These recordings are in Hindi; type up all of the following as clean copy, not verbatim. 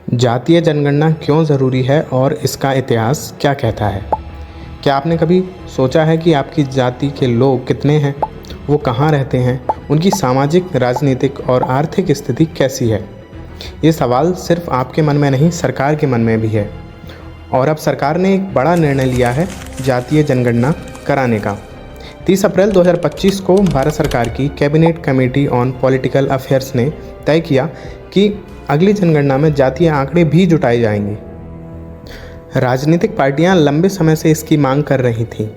जातीय जनगणना क्यों ज़रूरी है और इसका इतिहास क्या कहता है? क्या आपने कभी सोचा है कि आपकी जाति के लोग कितने हैं, वो कहाँ रहते हैं, उनकी सामाजिक, राजनीतिक और आर्थिक स्थिति कैसी है? ये सवाल सिर्फ आपके मन में नहीं, सरकार के मन में भी है। और अब सरकार ने एक बड़ा निर्णय लिया है जातीय जनगणना कराने का। 30 अप्रैल 2025 को भारत सरकार की cabinet committee on political affairs ने तय किया कि अगली जनगणना में जातीय आंकड़े भी जुटाए जाएंगे। राजनीतिक पार्टियां लंबे समय से इसकी मांग कर रही थीं।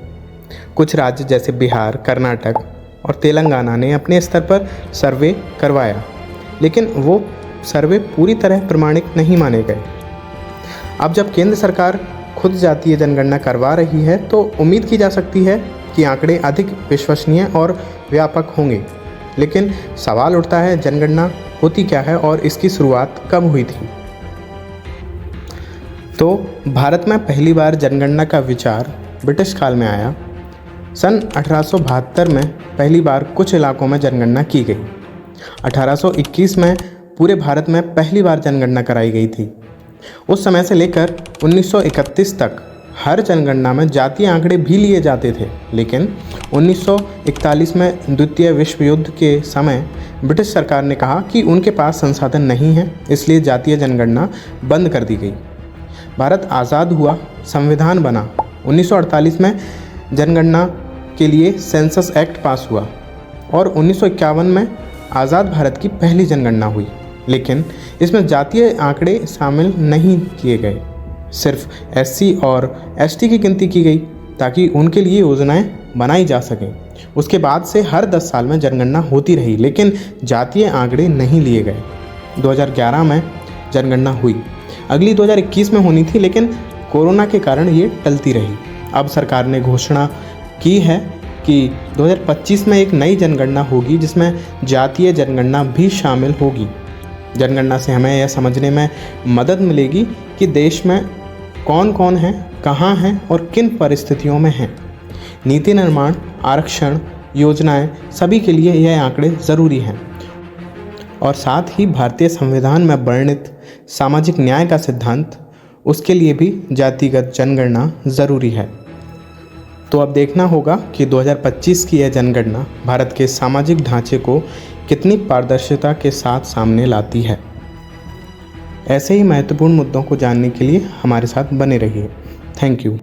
कुछ राज्य जैसे बिहार, कर्नाटक और तेलंगाना ने अपने स्तर पर सर्वे करवाया, लेकिन वो सर्वे पूरी तरह प्रमाणिक नहीं माने गए। अब जब केंद्र सरकार खुद जातीय जनगणना करवा रही है, तो उम्मीद की जा सकती है कि आंकड़े अधिक विश्वसनीय और व्यापक होंगे। लेकिन सवाल उठता है, जनगणना होती क्या है और इसकी शुरुआत कब हुई थी? तो भारत में पहली बार जनगणना का विचार ब्रिटिश काल में आया। सन 1872 में पहली बार कुछ इलाकों में जनगणना की गई। 1821 में पूरे भारत में पहली बार जनगणना कराई गई थी। उस समय से लेकर 1931 तक हर जनगणना में जातीय आंकड़े भी लिए जाते थे, लेकिन 1941 में द्वितीय विश्व युद्ध के समय ब्रिटिश सरकार ने कहा कि उनके पास संसाधन नहीं है, इसलिए जातीय जनगणना बंद कर दी गई। भारत आज़ाद हुआ, संविधान बना। 1948 में जनगणना के लिए सेंसस एक्ट पास हुआ और 1951 में आज़ाद भारत की पहली जनगणना हुई, लेकिन इसमें जातीय आंकड़े शामिल नहीं किए गए। सिर्फ एससी और एसटी की गिनती की गई ताकि उनके लिए योजनाएं बनाई जा सकें। उसके बाद से हर 10 साल में जनगणना होती रही, लेकिन जातीय आंकड़े नहीं लिए गए। 2011 में जनगणना हुई। अगली 2021 में होनी थी, लेकिन कोरोना के कारण ये टलती रही। अब सरकार ने घोषणा की है कि 2025 में एक नई जनगणना होगी, जिसमें जातीय जनगणना भी शामिल होगी। जनगणना से हमें यह समझने में मदद मिलेगी कि देश में कौन कौन है, कहाँ हैं और किन परिस्थितियों में हैं। नीति निर्माण, आरक्षण, योजनाएं, सभी के लिए यह आंकड़े ज़रूरी हैं। और साथ ही भारतीय संविधान में वर्णित सामाजिक न्याय का सिद्धांत, उसके लिए भी जातिगत जनगणना ज़रूरी है। तो अब देखना होगा कि 2025 की यह जनगणना भारत के सामाजिक ढांचे को कितनी पारदर्शिता के साथ सामने लाती है। ऐसे ही महत्वपूर्ण मुद्दों को जानने के लिए हमारे साथ बने रहिए। Thank you.